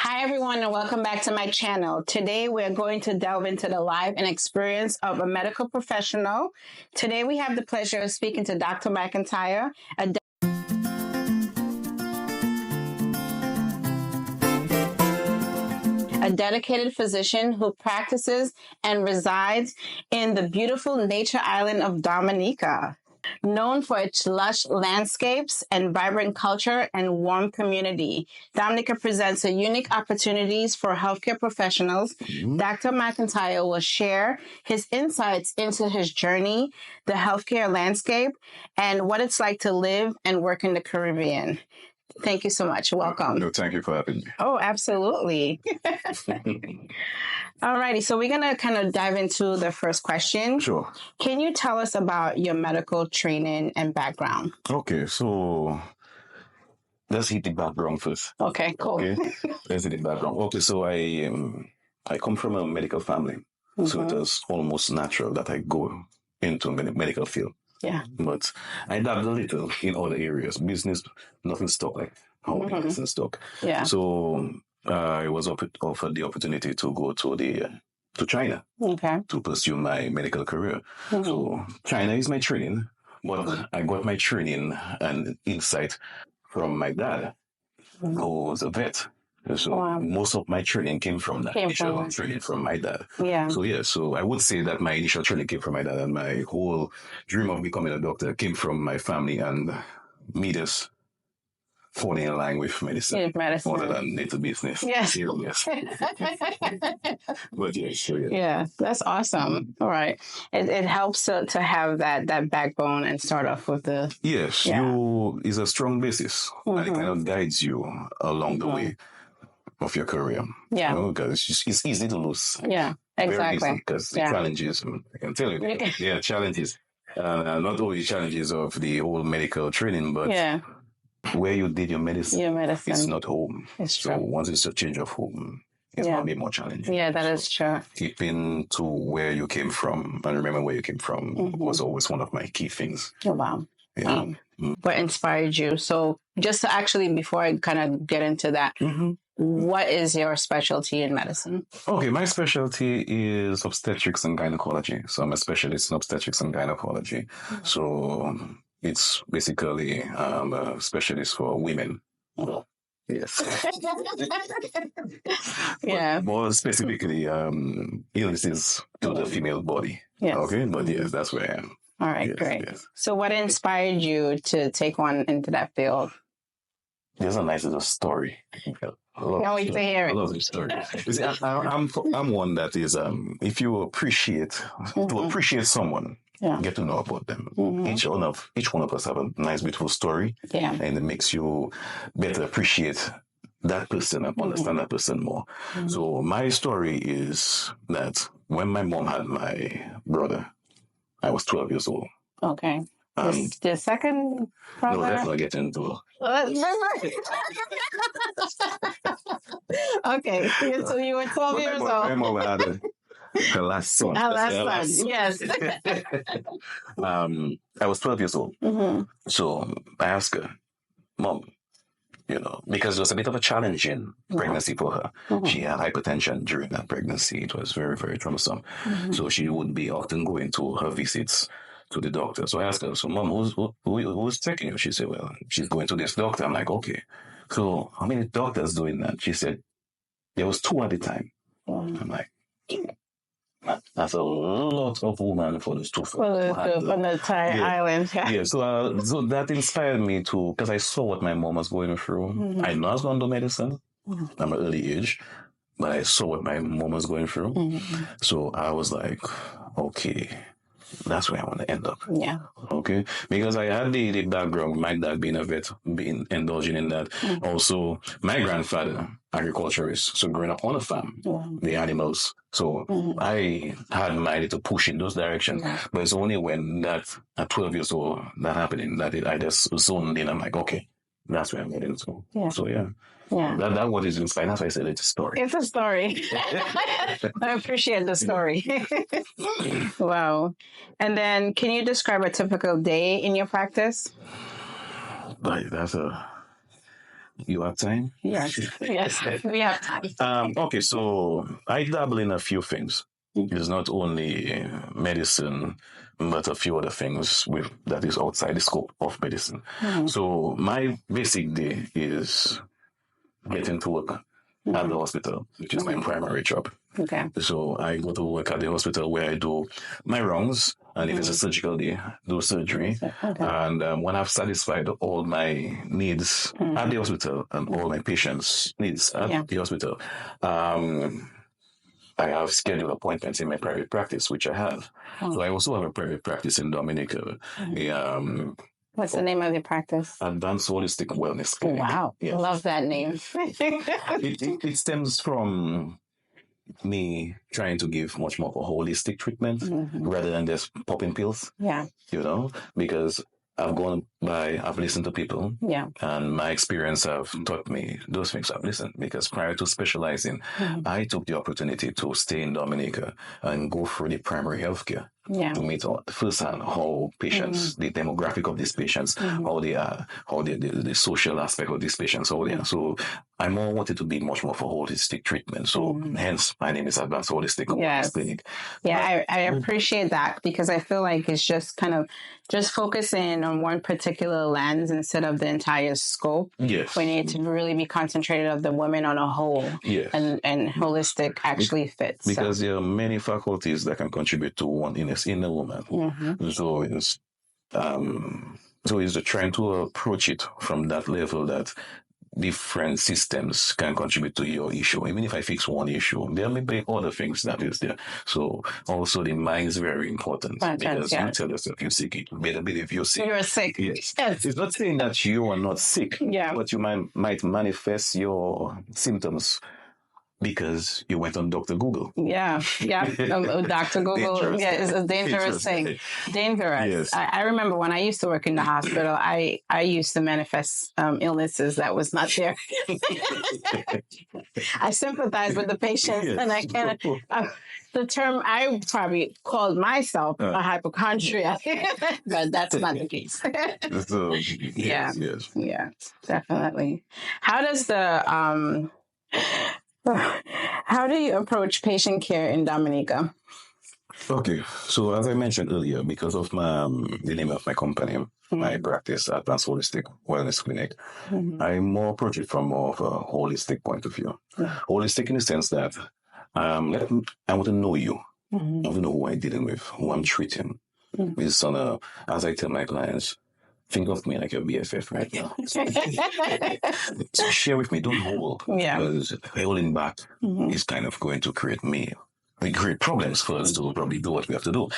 Hi, everyone, and welcome back to my channel. Today, we're going to delve into the life and experience of a medical professional. Today, we have the pleasure of speaking to Dr. McIntyre, a dedicated physician who practices and resides in the beautiful nature island of Dominica. Known for its lush landscapes and vibrant culture and warm community, Dominica presents a unique opportunities for healthcare professionals. Dr. McIntyre will share his insights into his journey, the healthcare landscape, and what it's like to live and work in the Caribbean. Thank you so much. Welcome. No, thank you for having me. Oh, absolutely. All righty. So we're going to kind of dive into the first question. Sure. Can you tell us about your medical training and background? Okay, so let's hit the background first. Okay, cool. Okay, let's hit the background. Okay, so I come from a medical family, so it was almost natural that I go into medical field. Yeah. But I dabbled a little in other areas. Business, nothing stuck like how medicine stuck. Yeah. So I was offered the opportunity to go to China to pursue my medical career. So China is my training, but I got my training and insight from my dad, who was a vet. So most of my training came from that initial training from my dad. Yeah. So I would say that my initial training came from my dad, and my whole dream of becoming a doctor came from my family and me just falling in line with medicine. Other than into business. Yes. Yes. But yeah, that's awesome. All right. It helps to have that backbone and start off with the... Yes, is a strong basis. And it kind of guides you along the way of your career. Yeah. Because it's easy to lose. Yeah, exactly. Because the challenges, I can tell you, challenges. Not only challenges of the whole medical training, but where you did your medicine, it's not home. It's true. So once it's a change of home, it's going to be more challenging. Yeah, that is true. Keeping to where you came from and remember where you came from was always one of my key things. Oh, wow. Yeah. What inspired you? So just to actually, before I kind of get into that, what is your specialty in medicine? Okay, my specialty is obstetrics and gynecology. So I'm a specialist in obstetrics and gynecology. So it's basically a specialist for women. Yes. Yeah. More specifically, illnesses to the female body. Yes. Okay, but yes, that's where I am. All right, great. Yes. So what inspired you to take on into that field? There's a nice little story. Can't wait to hear it. I love this story. You see, I'm one that is, if you appreciate, to appreciate someone, get to know about them. Each one of us have a nice, beautiful story. Yeah. And it makes you better appreciate that person and understand that person more. So my story is that when my mom had my brother, I was 12 years old. Okay. The second brother? No, let's not get into it. Okay. So you were 12 years old. My mom had her last son. Her last son, yes. I was 12 years old. So I asked her, Mom, because it was a bit of a challenging pregnancy for her. She had hypertension during that pregnancy. It was very, very troublesome. So she would be often going to her visits to the doctor. So I asked her, so Mom, who's taking you? She said, well, she's going to this doctor. I'm like, okay. So how many doctors doing that? She said, there was 2 at the time. I'm like, that's a lot of women for those 2. On the entire island. Yeah, so that inspired me to, because I saw what my mom was going through. I know I was going to do medicine. I'm an early age, but I saw what my mom was going through. So I was like, okay, that's where I want to end up. Yeah. Okay. Because I had the background, my dad being a vet, being indulging in that. Also, my grandfather, agriculturist. So growing up on a farm, the animals. So I had my little push in those directions. But it's only when at 12 years old, that happening, that I just zoned in. I'm like, okay, that's where I'm heading to. Yeah. So that what is inspired. That's why I said it's a story. It's a story. I appreciate the story. Wow. And then can you describe a typical day in your practice? Like, that's You have time? Yes. Yes. We have time. Okay, so I dabble in a few things. It's not only medicine, but a few other things that is outside the scope of medicine. So my basic day is getting to work at the hospital, which is my primary job. Okay. So I go to work at the hospital where I do my rounds, and if it's a surgical day, do surgery. Okay. And when I've satisfied all my needs at the hospital and all my patients' needs at the hospital, I have scheduled appointments in my private practice, which I have. So I also have a private practice in Dominica. What's the name of your practice? Advanced Holistic Wellness Clinic. Wow. Yes. Love that name. It stems from me trying to give much more of a holistic treatment rather than just popping pills. Yeah. Because I've listened to people. Yeah. And my experience have taught me those things. I've listened because prior to specializing, I took the opportunity to stay in Dominica and go through the primary healthcare. Yeah. To meet firsthand how patients, the demographic of these patients, how they are, how the social aspect of these patients, how they are. So I more wanted to be much more for holistic treatment. So hence my name is Advanced Holistic Wellness Clinic. Yeah, I appreciate that because I feel like it's just kind of just focusing on one particular lens instead of the entire scope. Yes. We need to really be concentrated on the women on a whole. Yes. And holistic actually fits. Because there are many faculties that can contribute to one in a woman. So it's trying to approach it from that level that different systems can contribute to your issue. Even if I fix one issue, there may be other things that is there. So also the mind is very important because you tell yourself you're sick. You better believe you're sick. You're sick. Yes. It's not saying that you are not sick, but you might manifest your symptoms because you went on Dr. Google. Yeah. Dr. Google. Dangerous. Yeah, it's a dangerous thing. Dangerous. Yes. I remember when I used to work in the hospital, I used to manifest illnesses that was not there. I sympathize with the patients, and I kind of the term I probably called myself a hypochondriac, but that's not the case. Yeah, definitely. How does how do you approach patient care in Dominica? Okay, so as I mentioned earlier, because of the name of my company, my practice, Advanced Holistic Wellness Clinic, I more approach it from more of a holistic point of view. Holistic in the sense that I want to know you. I want to know who I'm dealing with, who I'm treating. It's as I tell my clients, think of me like your BFF right now. So share with me, don't hold. Because holding back is kind of going to create problems for us to probably do what we have to do.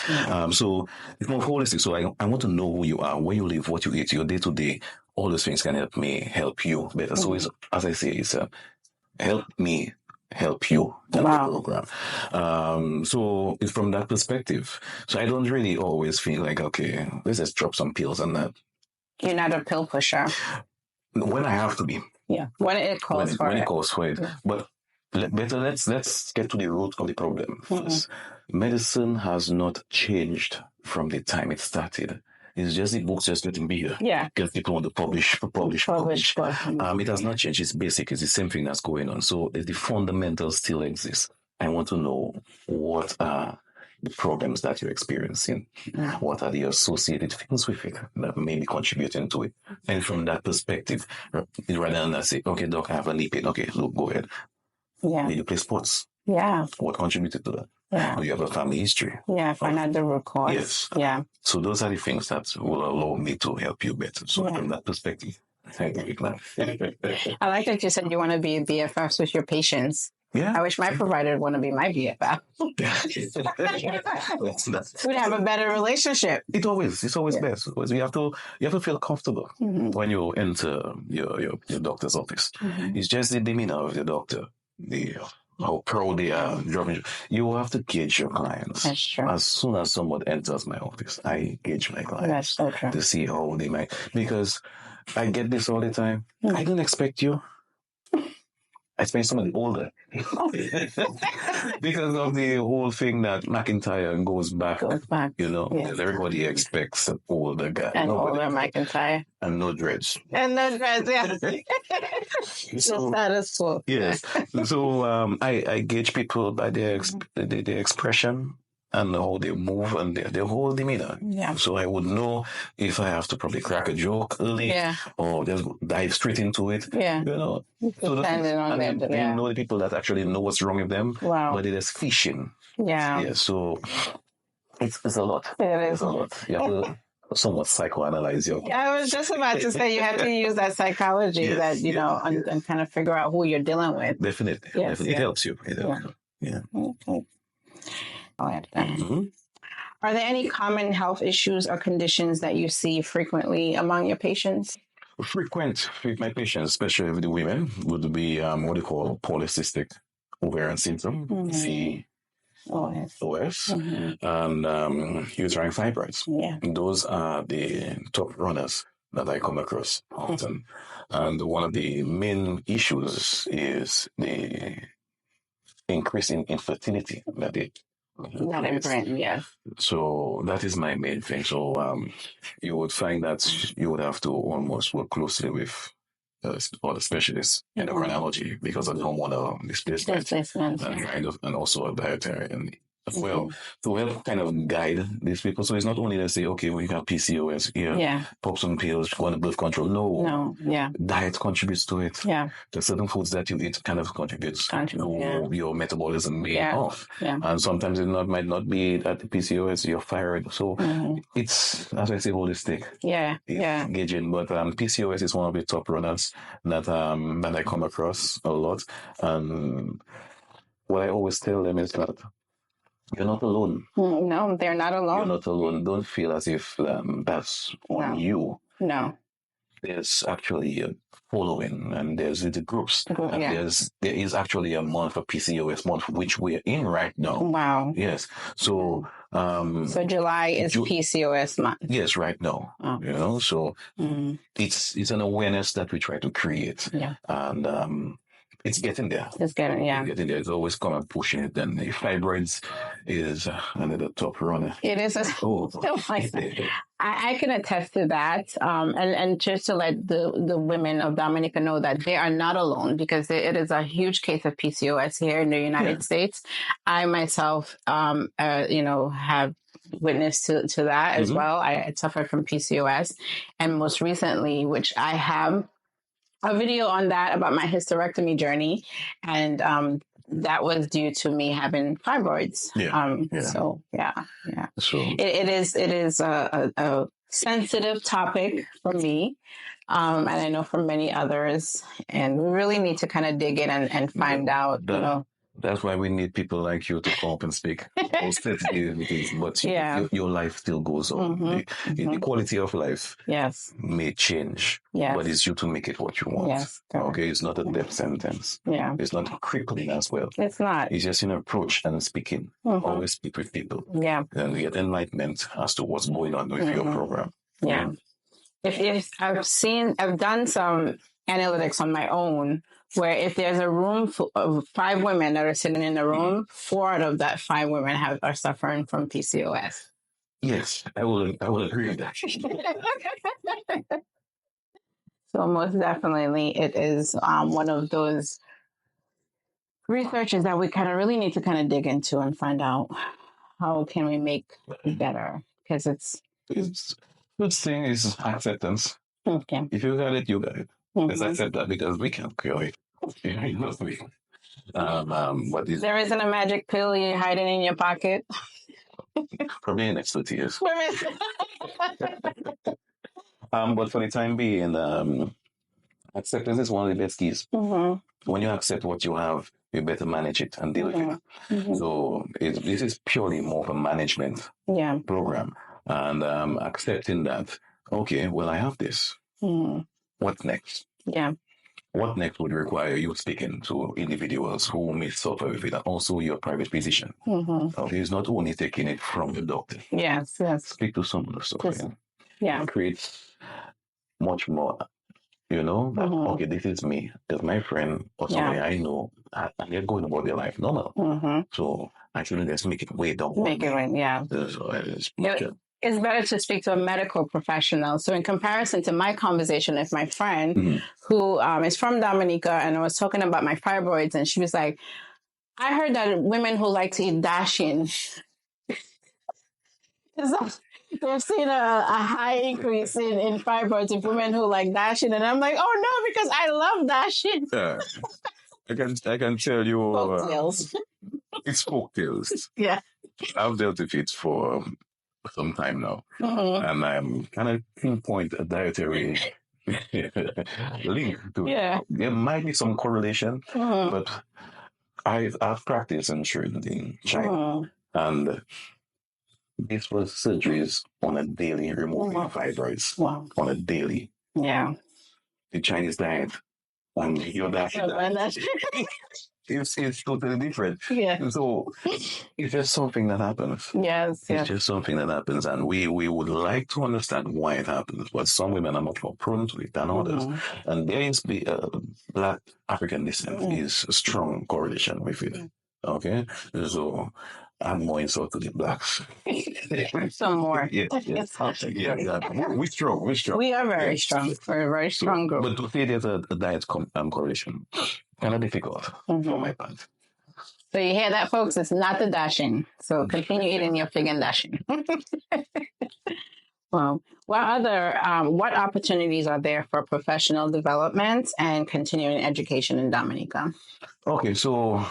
So it's more holistic. So I want to know who you are, where you live, what you eat, your day to day. All those things can help me help you better. So it's, as I say, it's help me help you in the program. So it's from that perspective. So I don't really always feel like, okay, let's just drop some pills on that. You're not a pill pusher. When I have to be. Yeah. When it calls for it. When it calls for it. But better, let's get to the root of the problem first. Medicine has not changed from the time it started. It's just the books just letting be here. Yeah. Because people want to publish. It has not changed. It's basic. It's the same thing that's going on. So the fundamentals still exist. I want to know what are the problems that you're experiencing. What are the associated things with it that may be contributing to it? And from that perspective, rather than say, okay, doc, I have a knee pain. Okay, look, go ahead. Yeah. Did you play sports? Yeah. What contributed to that? Yeah. Do you have a family history? Yeah, find out the root cause. Yes. Yeah. So those are the things that will allow me to help you better. So from that perspective, thank you. I like that you said you want to be BFFs with your patients. Yeah. I wish my provider would want to be my BFF. We'd have a better relationship. It's always best. Because you have to feel comfortable when you enter your doctor's office. It's just the demeanor of the doctor, how proud they are. You have to gauge your clients. That's true. As soon as someone enters my office, I gauge my clients. That's so true. To see how they might. Because I get this all the time. I don't expect you. I spent so many older. Because of the whole thing that McIntyre goes back. You know, yes. everybody expects an older guy. An older McIntyre. And no dreads. And no dreads, yeah. So, status quo. Yes. So I gauge people by their expression and how they move and their whole demeanor. Yeah. So I would know if I have to probably crack a joke early or just dive straight into it. Yeah. You know. So you know the people that actually know what's wrong with them. Wow. But they're just fishing. Yeah. Yeah. So it's a lot. It is a lot. You have to somewhat psychoanalyze your. I was just about to say you have to use that psychology and kind of figure out who you're dealing with. Definitely. Yes, Definitely. It helps you. Yeah. Okay. Are there any common health issues or conditions that you see frequently among your patients? Frequent with my patients, especially with the women, would be what they call polycystic ovarian syndrome, PCOS, and uterine fibroids. Yeah. Those are the top runners that I come across often. And one of the main issues is the increase in infertility that they yes. So that is my main thing. So you would find that you would have to almost work closely with other specialists in endocrinology because of hormonal displacement and also a dietarian as well. So we have kind of guide these people. So it's not only to say, okay, well, you have PCOS here, pop some pills, go on a birth control. No. Diet contributes to it. Yeah. The certain foods that you eat kind of contributes to your metabolism being off. Yeah. And sometimes it might not be that the PCOS, your thyroid. So it's, as I say, holistic. Yeah. Engaging. But PCOS is one of the top runners that I come across a lot. And what I always tell them is that you're not alone. No, they're not alone. You're not alone. Don't feel as if that's on you. No. There's actually a following, and there's the groups. And there is actually a month for PCOS month, which we're in right now. Wow. Yes. So so July is PCOS month. Yes, right now. Oh. You know, so it's an awareness that we try to create. Yeah. And it's getting there. It's getting there. It's always come and pushing it. And the fibroids is another top runner. It is. I can attest to that. And just to let the women of Dominica know that they are not alone, because it is a huge case of PCOS here in the United States. I myself, have witnessed to that as well. I suffered from PCOS, and most recently, which I have a video on that about my hysterectomy journey, and that was due to me having fibroids. So it is a sensitive topic for me, and I know for many others, and we really need to kind of dig in and find out, That's why we need people like you to come up and speak. But your life still goes on. The quality of life may change, but it's you to make it what you want. Yes, okay, it's not a death sentence. Yeah. It's not crippling as well. It's not. It's just an approach and speaking. Always speak with people. Yeah. And get enlightenment as to what's going on with your program. Yeah. If I've done some analytics on my own, where if there's a room of 5 women that are sitting in the room, 4 out of that 5 women are suffering from PCOS. Yes, I will agree with that. So most definitely it is one of those researches that we kind of really need to kind of dig into and find out how can we make it better, because it's good thing is acceptance. Okay. If you got it, you got it. Let's accept that, because we can't cure it. There isn't a magic pill you're hiding in your pocket. Probably in the next 2 years. But for the time being, acceptance is one of the best keys. When you accept what you have, you better manage it and deal with it. So this is purely more of a management program. And accepting that, okay, well, I have this. What next? Yeah. What next would require you speaking to individuals who may suffer with it, and also your private physician? Okay, it's not only taking it from the doctor. Yes. Speak to someone or something. Yeah. It creates much more you know, that, okay, this is me. Because my friend or somebody I know, and they're going about their life normal. So I shouldn't just make it way down. Make it way, yeah. It's better to speak to a medical professional. So in comparison to my conversation with my friend who is from Dominica, and I was talking about my fibroids, and she was like, I heard that women who like to eat dashing, they're seeing a high increase in fibroids in women who like dashing. And I'm like, oh no, because I love dashing. Yeah. I can tell you. Folktales. It's folktales. Yeah. I've dealt with it for some time now. And I'm kind of pinpoint a dietary link to it. Yeah. There might be some correlation, but I've practiced and trained in China. And this was surgeries on a daily, removing fibroids. Wow. On a daily. Yeah. The Chinese diet and your diet. It's totally different. Yeah. So it's just something that happens. Yes. It's just something that happens. And we would like to understand why it happens. But some women are much more prone to it than others. And there is the Black African descent is a strong correlation with it. Okay. So I'm more insult to the blacks. Some more. Yeah. We're strong. We are very strong. We're a very strong group. But to say there's a diet correlation, kind of difficult for my part. So you hear that, folks? It's not the dashing. So continue eating your fig and dashing. Well, what opportunities are there for professional development and continuing education in Dominica? Okay, so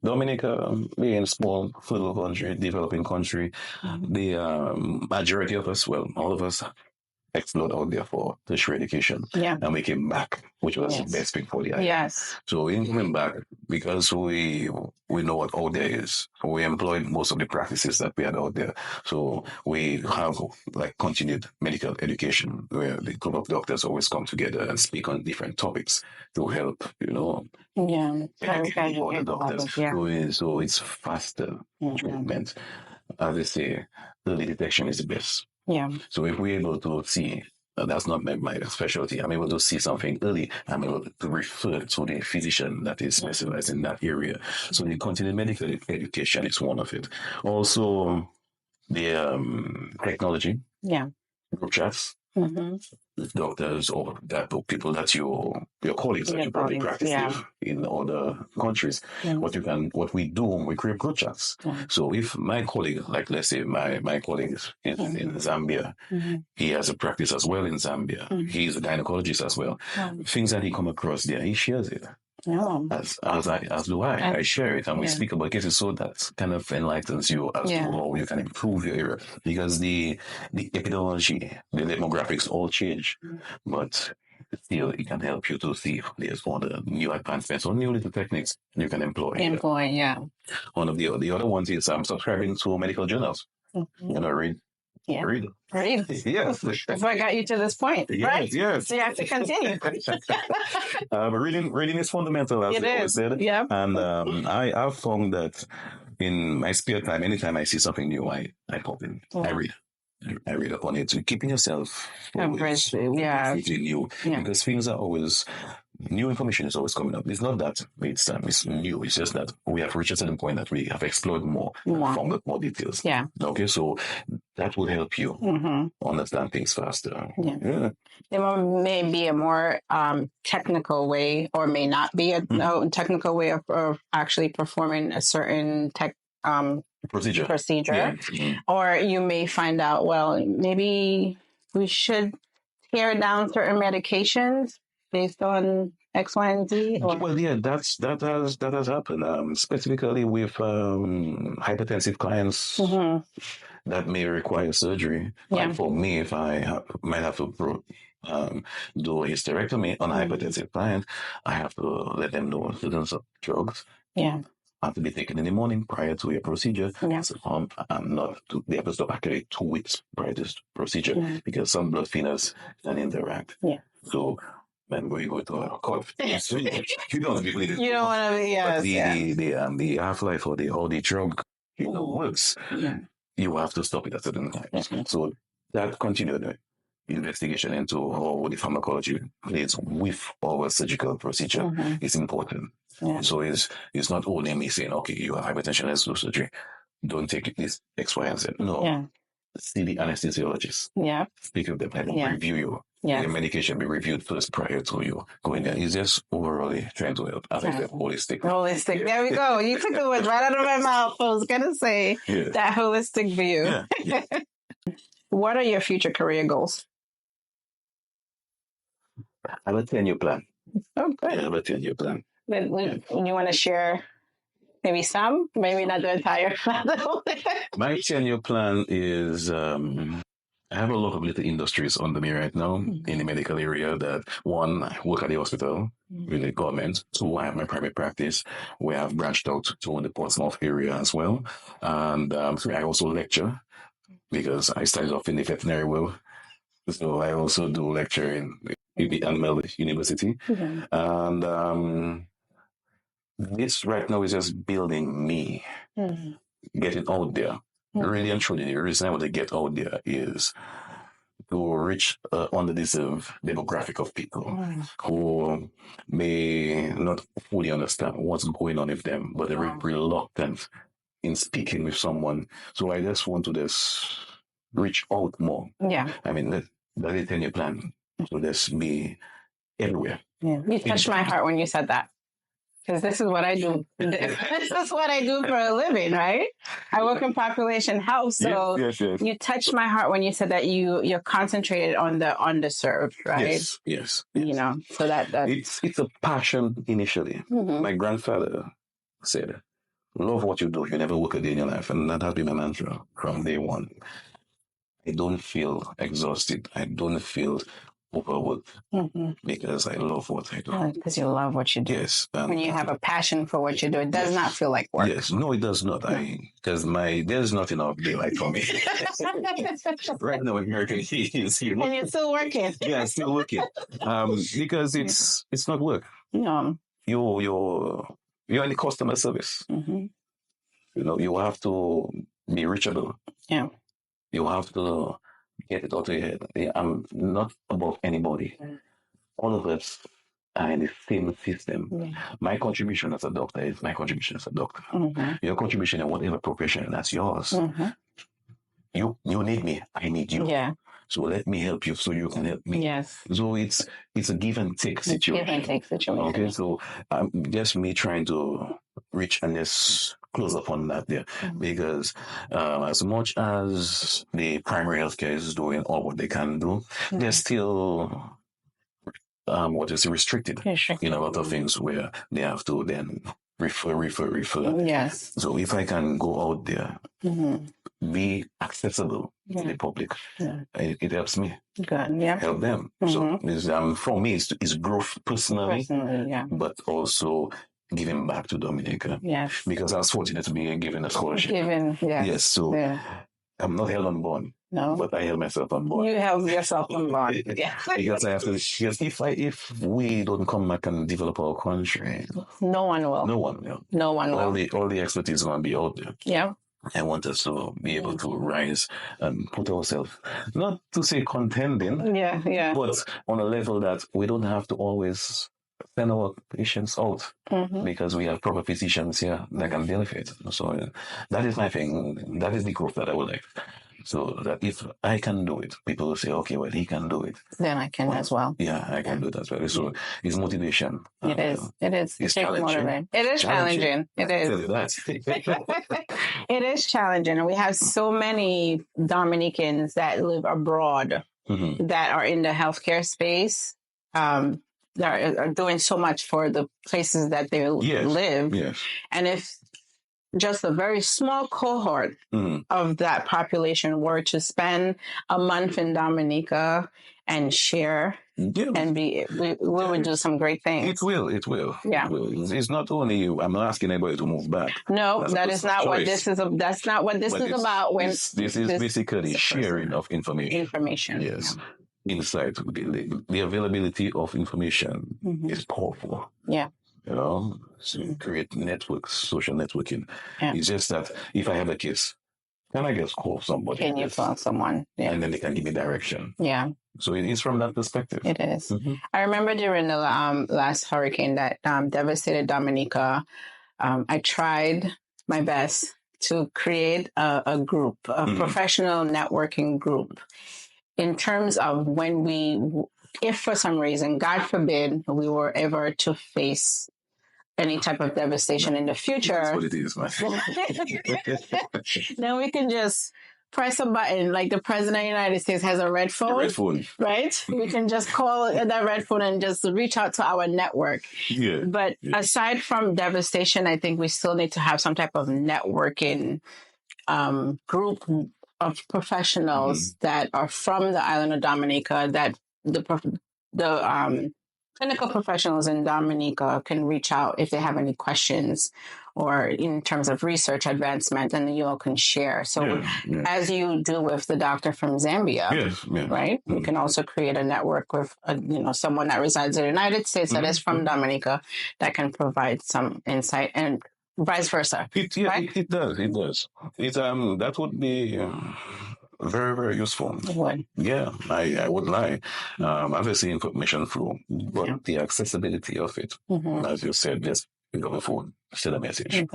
Dominica, being a small little country, developing country, the majority of us, well, all of us, explored out there for tertiary education. Yeah. And we came back, which was the best thing for the island. Yes. So in coming back, because we know what out there is, we employed most of the practices that we had out there. So we have like continued medical education where the group of doctors always come together and speak on different topics to help, educate all the doctors. Yeah. So it's faster treatment. As they say, early detection is the best. Yeah. So if we're able to see, that's not my specialty, I'm able to see something early, I'm able to refer to the physician that is specialized in that area. So the continued medical education is one of it. Also, the technology. Yeah. Group chats. Doctors or that people that your colleagues that you probably practice with in other countries. What we do when we create group chats. So if my colleague, like let's say my colleague in Zambia, he has a practice as well in Zambia. He's a gynecologist as well. Things that he come across there, he shares it. As do I. I share it and we speak about it so that kind of enlightens you as to how you can improve your area. Because the epidemiology, the demographics all change. But still it can help you to see if there's other new advancements or new little techniques you can employ. One of the other ones is subscribing to medical journals. Read. Yeah. Read. Yes. That's what got you to this point, right? Yes. So you have to continue. Reading is fundamental, as I always said. Yeah. And I've found that in my spare time, anytime I see something new, I pop in. I read. I read upon it. So keeping yourself always new, because things are always new. Information is always coming up. It's not that it's new. It's just that we have reached a certain point that we have explored more, found out more details. Yeah. Okay, so that will help you understand things faster. Yeah. There may be a more technical way, or may not be a technical way of actually performing a certain procedure. Or you may find out, well, maybe we should tear down certain medications based on X, Y, and Z. Well, that has happened, specifically with hypertensive clients that may require surgery. Like for me, if I might have to do a hysterectomy on a hypertensive client, I have to let them know certain drugs. Yeah. Have to be taken in the morning prior to your procedure. Yeah. So, they have to stop actually 2 weeks prior to this procedure because some blood thinners can interact. Yeah. So when we go to a cough, you don't want to be bleeding. You don't want to be. Yes. The half-life or the drug works. Yeah. You have to stop it at certain times. So that continued investigation into how the pharmacology plays with our surgical procedure is important. Yeah. So it's not only me saying, okay, you have hypertension, let's do surgery. Don't take this X, Y, and Z. No. Yeah. See the anesthesiologist. Yeah. Speak with them. Let them review you. Yeah. Your medication be reviewed first prior to you going there. It's just overall trying to help. I think that holistic. Holistic. There we go. You took the words right out of my mouth. I was going to say that holistic view. Yeah. Yeah. What are your future career goals? I have a 10-year plan. Oh, good. I have a 10-year plan. But you want to share maybe some, maybe not the entire plan? My 10-year plan is I have a lot of little industries under me right now in the medical area. That one, I work at the hospital with the government. Two, I have my private practice where I've branched out to the Portsmouth area as well. And three, I also lecture because I started off in the veterinary world. So I also do lecture in the Animal University. Mm-hmm. And this right now is just building me, getting out there. Really and truly, the reason I want to get out there is to reach underdeserved demographic of people who may not fully understand what's going on with them, but they're reluctant in speaking with someone. So I just want to just reach out more. Yeah. I mean, that is 10-year plan. So just be everywhere. Yeah. You touched my heart when you said that. Because this is what I do. This is what I do for a living, right? I work in population health. So yes. You touched my heart when you said that you're concentrated on the underserved, right? Yes. You know, so that it's a passion initially. Mm-hmm. My grandfather said, love what you do. You never work a day in your life. And that has been my mantra from day one. I don't feel exhausted. I don't feel overworked because I love what I do. Because you love what you do. Yes. When you have a passion for what you do, it does not feel like work. Yes. No, it does not. Because there's not enough daylight for me. Right now, American is here. And you're still working. Yeah, still working. Because it's not work. No. You're in the customer service. Mm-hmm. You know, you have to be reachable. Yeah. You have to get it out of your head. I'm not above anybody. All of us are in the same system. Yeah. My contribution as a doctor is my contribution as a doctor. Mm-hmm. Your contribution in whatever profession, that's yours. Mm-hmm. You need me, I need you. Yeah. So let me help you so you can help me. Yes. So it's a give and take situation. Give and take situation. Okay, so just me trying to reach and just close up on that there. Because as much as the primary healthcare is doing all what they can do, they're still restricted in a lot of things where they have to then refer. Yes. So if I can go out there, be accessible to the public, it helps me. Good. Yeah. Help them. So for me, it's growth personally, but also giving back to Dominica. Yes. Because I was fortunate to be given a scholarship. Yes. So I'm not held unborn. No. But I held myself unborn. You held yourself unborn. Yeah. Because I have to. Because if we don't come back and develop our country, no one will. No one will. No one will. All the expertise is going to be out there. Yeah. I want us to be able to rise and put ourselves, not to say contending, but on a level that we don't have to always send our patients out because we have proper physicians here that can deal with it. So that is my thing. That is the growth that I would like. So that if I can do it, people will say, okay, well, he can do it. Then I can as well. Yeah, I can do it as well. So it's motivation. It is. It's challenging. It is challenging. It is. Tell you that. It is challenging. And we have so many Dominicans that live abroad that are in the healthcare space. That are doing so much for the places that they live. Yes. And if just a very small cohort of that population were to spend a month in Dominica and share and we would do some great things. It will. Yeah. It will. It's not only you. I'm not asking anybody to move back. No, that's not what this is. That's not what this is about. This is basically sharing of information. Yes. Yeah. Insight. The availability of information is powerful. Yeah. You know, so create networks, social networking. Yeah. It's just that if I have a case, can I just call somebody? Can you call someone? Yeah. And then they can give me direction. Yeah. So it is from that perspective. It is. I remember during the last hurricane that devastated Dominica, I tried my best to create a group, a professional networking group, in terms of when if for some reason, God forbid, we were ever to face any type of devastation in the future. That's what it is, man. Then we can just press a button, like the president of the United States has a red phone. Right? We can just call that red phone and just reach out to our network. Yeah. But aside from devastation, I think we still need to have some type of networking group of professionals that are from the island of Dominica, that the clinical professionals in Dominica can reach out if they have any questions or in terms of research advancement, and you all can share. So as you do with the doctor from Zambia, right? You can also create a network with someone that resides in the United States that is from Dominica that can provide some insight, and vice versa. It does. That would be very, very useful. It would. Yeah, I would lie. Obviously, information flow, but the accessibility of it, as you said, just pick up the phone, send a message.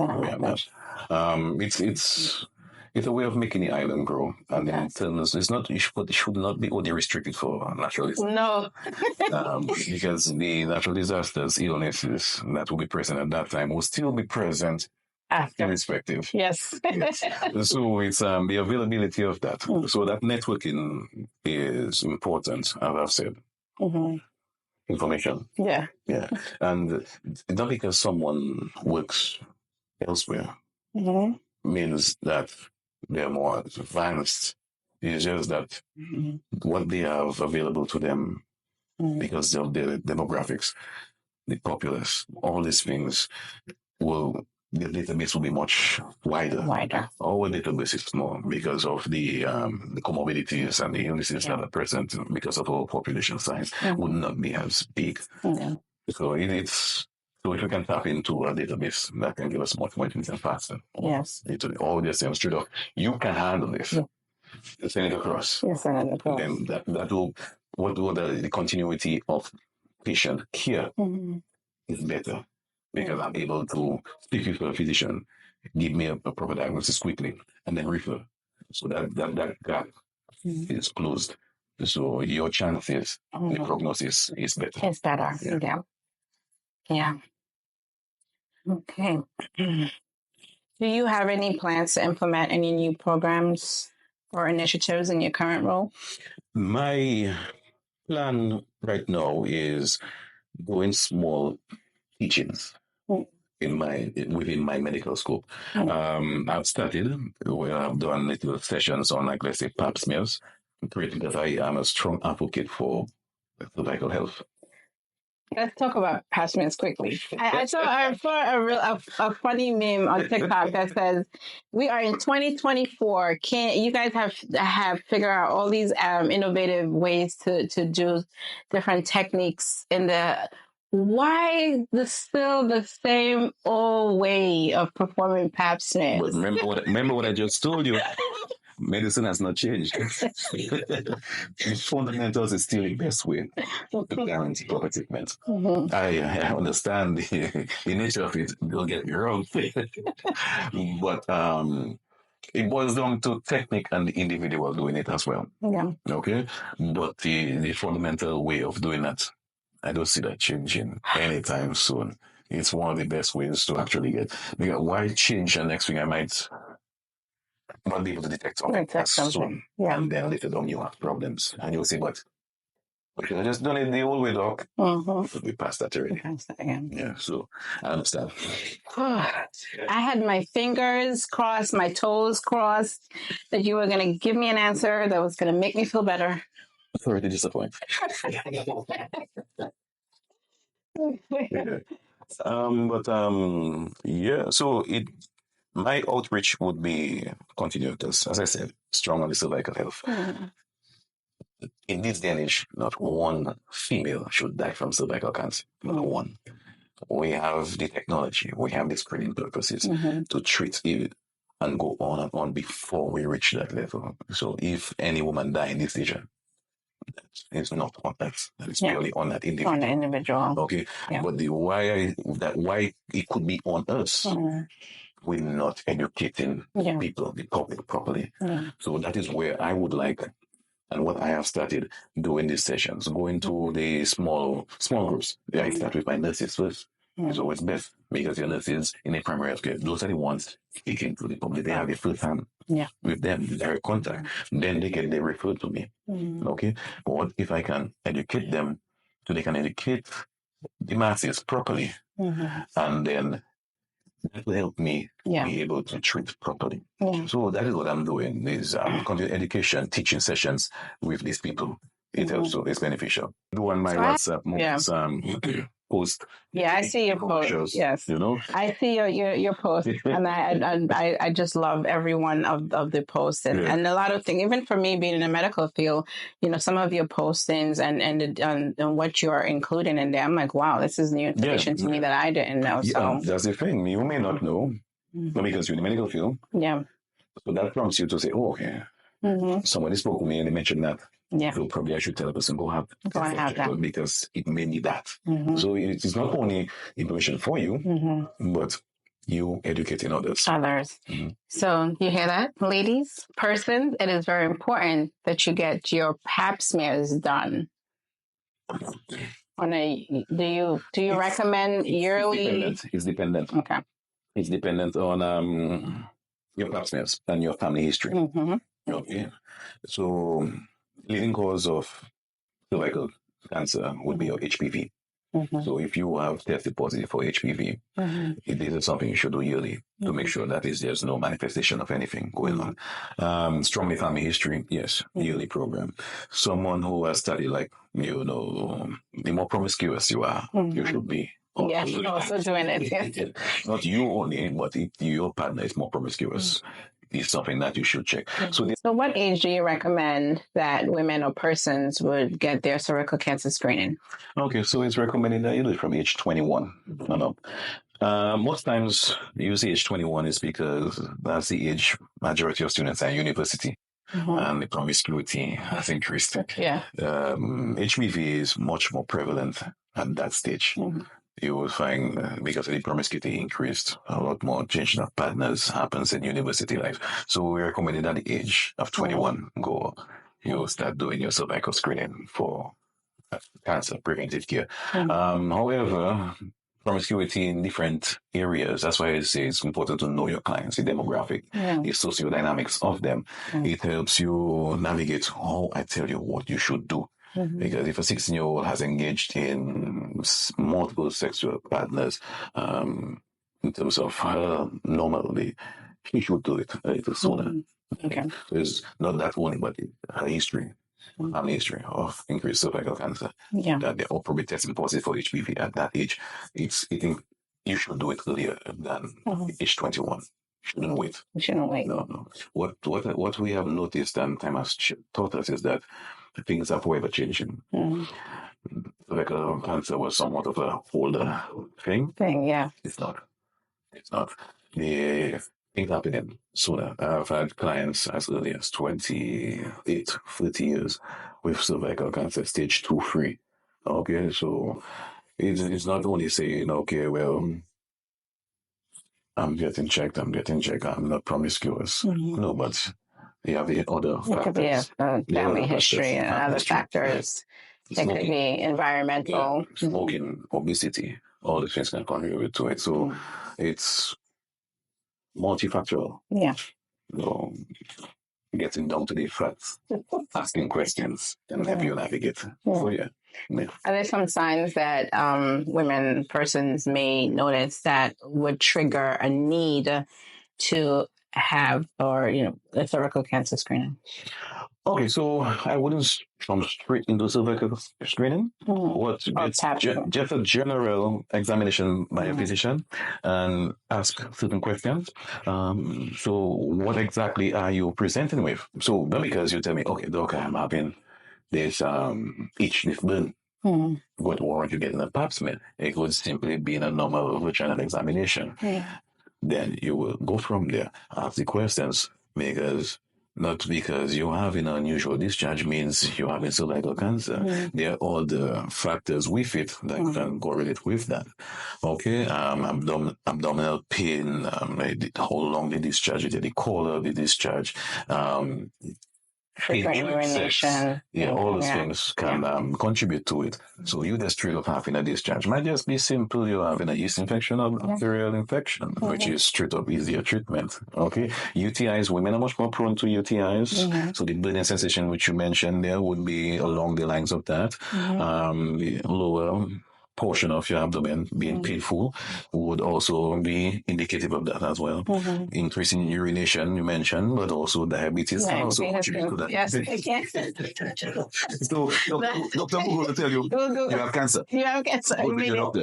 It's a way of making the island grow, and it should not be only restricted for naturalists. No, because the natural disasters, illnesses that will be present at that time will still be present. Irrespective. Yes. So it's the availability of that. So that networking is important, as I've said. Information. Yeah. And not because someone works elsewhere means that they're more advanced. It's just that what they have available to them because of their demographics, the populace, all these things the database will be much wider. Our database is small because of the comorbidities and the illnesses that are present because of our population size would not be as big. So if we can tap into a database that can give us much more information faster. Yes. All the same straight up. You can handle this. Send it across. Send it across. And that will the continuity of patient care is better. Because I'm able to speak with a physician, give me a proper diagnosis quickly, and then refer. So that gap is closed. So your chances, the prognosis is better. It's better. Yeah. Okay. Do you have any plans to implement any new programs or initiatives in your current role? My plan right now is doing small teachings within my medical scope. I've started where I've done little sessions on, like, let's say, pap smears, because I am a strong advocate for cervical health. Let's talk about pap smears quickly. I saw a funny meme on TikTok that says, "We are in 2024. Can you guys have figured out all these innovative ways to do different techniques in the why still the same old way of performing pap smears?" But remember what I just told you. Medicine has not changed. The fundamentals is still the best way to guarantee proper treatment. I understand the nature of it. Don't get me wrong. But it boils down to technique and the individual doing it as well. Yeah. Okay? But the fundamental way of doing that, I don't see that changing anytime soon. It's one of the best ways to actually get. Because why change the next thing I might not be able to detect something soon. And then later on you have problems. And you'll say, but we should have just done it the old way, doc. We passed that already. Yeah, so I understand. I had my fingers crossed, my toes crossed, that you were going to give me an answer that was going to make me feel better. Sorry to disappoint. So my outreach would be continued, as I said, strong on the cervical health. In this day and age, not one female should die from cervical cancer. Not one. We have the technology, we have the screening purposes to treat it and go on and on before we reach that level. So if any woman die in this station, it's not on that is purely on that individual. On the individual. Okay. Yeah. But why it could be on us. We're not educating people, the public properly. So that is where I would like, and what I have started doing these sessions, going to the small groups. I start with my nurses first. It's always best because your nurses in a primary health care, those are the ones speaking to the public. They have the first hand with them, direct contact. Then they refer to me. Okay. But what if I can educate them so they can educate the masses properly? And then that will help me be able to treat properly. So that is what I'm doing, is continuing education, teaching sessions with these people. It helps, it's beneficial. Do on my WhatsApp post. Yeah, I see your post. Yes, I see your post, and I just love every one of the posts, and a lot of things. Even for me, being in the medical field, some of your postings and what you are including in there, I'm like, wow, this is new information to me that I didn't know. So that's the thing. You may not know because you're in the medical field. Yeah. So that prompts you to say, oh, okay. Somebody spoke to me and they mentioned that. Yeah. So probably I should tell a person, go have that because it may need that. So it is not only information for you, but you educating others. So you hear that, ladies? Persons, it is very important that you get your pap smears done. Do you recommend yearly? It's dependent. Okay. It's dependent on your pap smears and your family history. Okay. So leading cause of cervical cancer would be your HPV. So if you have tested positive for HPV, it is something you should do yearly to make sure that there's no manifestation of anything going on. Strongly family history, yes, yearly program. Someone who has studied, like, the more promiscuous you are, you should be also doing it. Not you only, but if your partner is more promiscuous, it's something that you should check. So what age do you recommend that women or persons would get their cervical cancer screening? Okay, so it's recommended that you do it from age 21 and up. Most times you say age 21 is because that's the age majority of students are in university. And the promiscuity has increased. HPV is much more prevalent at that stage. You will find because the promiscuity increased, a lot more change of partners happens in university life. So we recommend at the age of 21, you start doing your cervical screening for cancer preventive care. However, promiscuity in different areas. That's why I say it's important to know your clients, the demographic, the sociodynamics of them. It helps you navigate how I tell you what you should do. Because if a 16-year-old has engaged in multiple sexual partners, in terms of her normally, she should do it a little sooner. Okay. So it's not that only, but her history. Family history of increased cervical cancer. That they're all probably testing positive for HPV at that age. You should do it earlier than age 21. Shouldn't wait. No. What we have noticed and time has taught us is that things are forever changing. Cervical cancer was somewhat of a older thing. It's not. The things happening sooner. I've had clients as early as 28, 30 years with cervical cancer, stage 2, 3. Okay, so it's not only saying, okay, well, I'm getting checked, I'm not promiscuous. No, but you have the other factors. Family history and other factors. It could be environmental. Smoking, obesity, all the things can contribute to it. So it's multifactorial. So getting down to the facts, asking questions, and help you navigate. So Are there some signs that persons may notice that would trigger a need to have a cervical cancer screening? Okay, so I wouldn't jump straight into cervical screening. Just a general examination by a physician and ask certain questions. So what exactly are you presenting with? So not because you tell me, okay, doc, I'm having this itch, this burn. What warrant you getting a pap smear? It would simply be a normal vaginal examination. then you will go from there. Ask the questions, because not because you're having an unusual discharge means you're having cervical cancer. There are all the factors with it that can correlate with that. Okay, abdominal pain, how long the discharge is, the color of the discharge, frequent urination. all those things can contribute to it. So you just straight up having a discharge might just be simple. You're having a yeast infection or bacterial infection, which is straight up easier treatment. Okay, UTIs, women are much more prone to UTIs. So the bleeding sensation which you mentioned there would be along the lines of that. The lower portion of your abdomen being painful would also be indicative of that as well. Increasing urination, you mentioned, but also diabetes can also contribute to that. Yes, So, Dr. Mugo will tell you, you have cancer. You have cancer.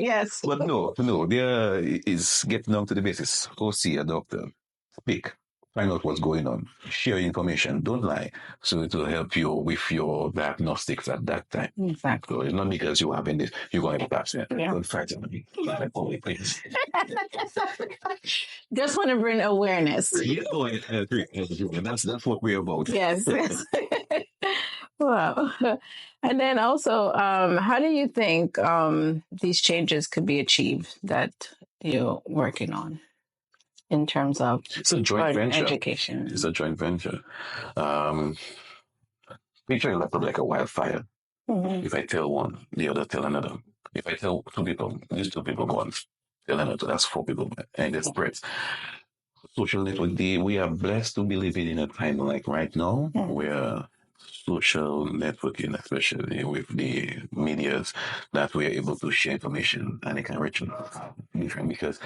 Yes. But no, there is getting down to the basis. Go see a doctor. Speak. Find out what's going on. Share information. Don't lie. So it will help you with your diagnostics at that time. Exactly. So it's not because you have this, you're going to pass it. Don't fight me. Please. Just want to bring awareness. I agree. That's what we're about. Yes. Wow. And then also, how do you think these changes could be achieved that you're working on? In terms of it's a joint venture. Education. It's a joint venture. Picture it like a wildfire. If I tell one, the other tell another. If I tell two people, these two people go on, tell another, that's four people, and it spreads. Social network, we are blessed to be living in a time like right now where social networking, especially with the medias, that we are able to share information and it can reach different, because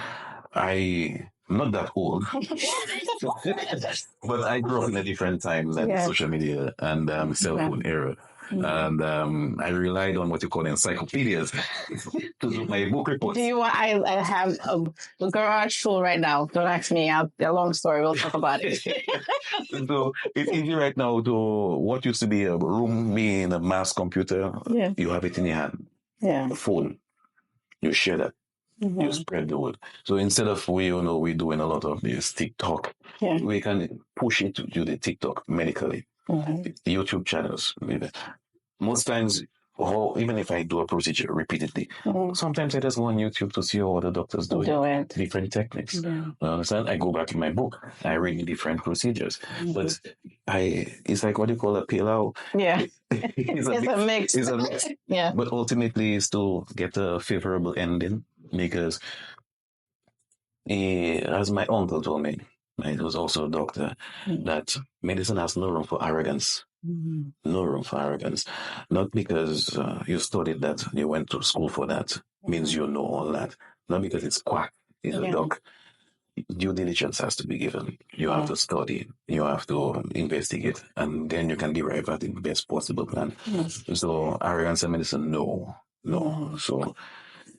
I'm not that old, but I grew up in a different time than social media and cell phone era. And I relied on what you call encyclopedias to do my book reports. Do you want? I have a garage full right now. Don't ask me. A long story. We'll talk about it. So it's easy right now to what used to be a room being a mass computer. You have it in your hand. A phone. You share that. You spread the word. So instead of we're doing a lot of this TikTok, we can push it to do the TikTok medically. YouTube channels. Most times, even if I do a procedure repeatedly, sometimes I just go on YouTube to see how other doctors do it. Different techniques. You understand? I go back in my book. I read different procedures. But it's like what you call a pillow. It's a mix. It's a mix. But ultimately, it's to get a favorable ending, because as my uncle told me, he was also a doctor, that medicine has no room for arrogance. No room for arrogance. Not because you studied that, you went to school for that, means you know all that. Not because it's quack, it's a doc. Due diligence has to be given. You have to study, you have to investigate, and then you can derive at the best possible plan. So arrogance in medicine, no. So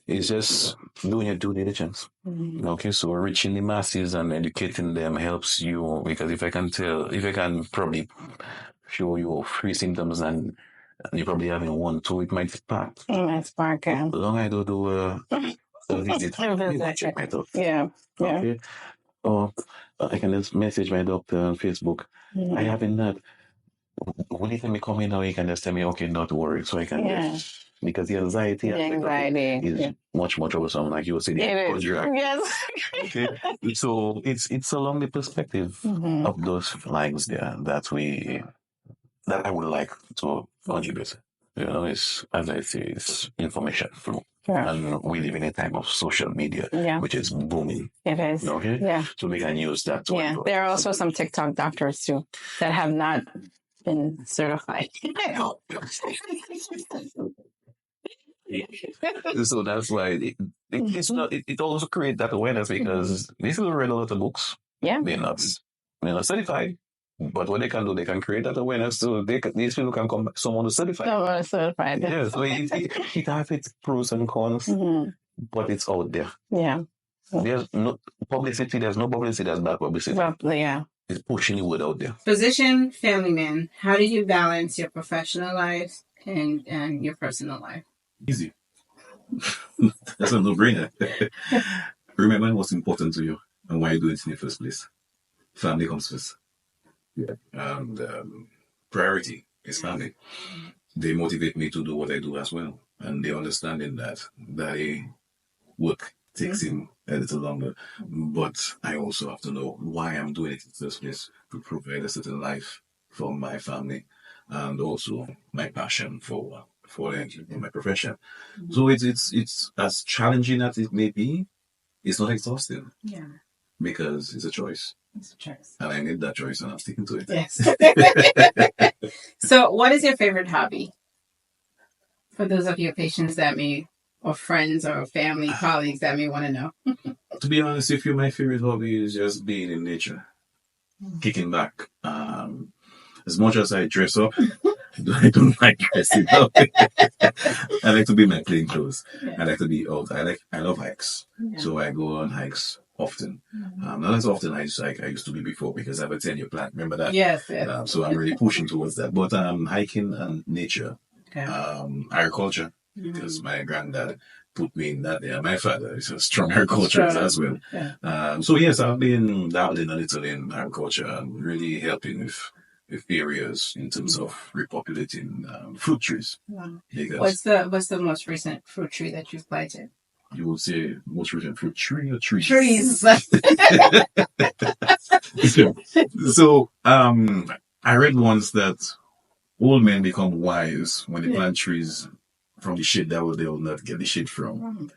it's just doing your due diligence. Okay, so reaching the masses and educating them helps you, because if I can probably show you 3 symptoms and you're probably having 1, 2, it might spark. Long I do a visit. Check my doctor. Okay. Or I can just message my doctor on Facebook. I haven't that. When you tell me come in now, you can just tell me, okay, not to worry. So I can just, because the anxiety is much more troublesome, like you were saying. Okay. So it's along the perspective of those lines there that I would like to contribute. It's, as I say, it's information flow. And we live in a time of social media, which is booming. It is. Okay? So we can use that. There are also some TikTok doctors too that have not been certified. So that's why it's not. It also creates that awareness, because these people read a lot of books. They're not certified. But what they can do, they can create that awareness, so these people can come back, someone who's certified. Someone who's certified. Yeah, so it has its pros and cons, but it's out there. There's no publicity. There's no publicity. There's bad publicity. It's pushing the word out there. Physician, family man, how do you balance your professional life and your personal life? Easy. That's a no-brainer. Remember what's important to you. and why you do it in the first place. Family comes first. Yeah. And priority is family. They motivate me to do what I do as well. And they understanding that work takes him a little longer. But I also have to know why I'm doing it in the first place, to provide a certain life for my family and also my passion for my profession. So it's as challenging as it may be, it's not exhausting. Yeah. Because it's a choice. It's a choice. And I made that choice and I'm sticking to it. Yes. So what is your favorite hobby? For those of your patients that may, or friends or family, colleagues that may want to know. To be honest with you, my favorite hobby is just being in nature. Kicking back. As much as I dress up, I don't like dressing up. I like to be in my plain clothes. Yeah. I like to be out. I love hikes. Yeah. So I go on hikes often. Not as often as I used to be before because I have a 10-year plan. Remember that? Yes. So I'm really pushing towards that. But hiking and nature. Okay. Agriculture. Because my granddad put me in that there. My father is a strong agriculturist as well. Yeah. So yes, I've been dabbling a little in agriculture and really helping with areas in terms of repopulating fruit trees. Wow. What's the most recent fruit tree that you've planted? You would say most recent fruit tree or trees? Trees. So I read once that old men become wise when they plant trees from the shade that they will not get the shade from.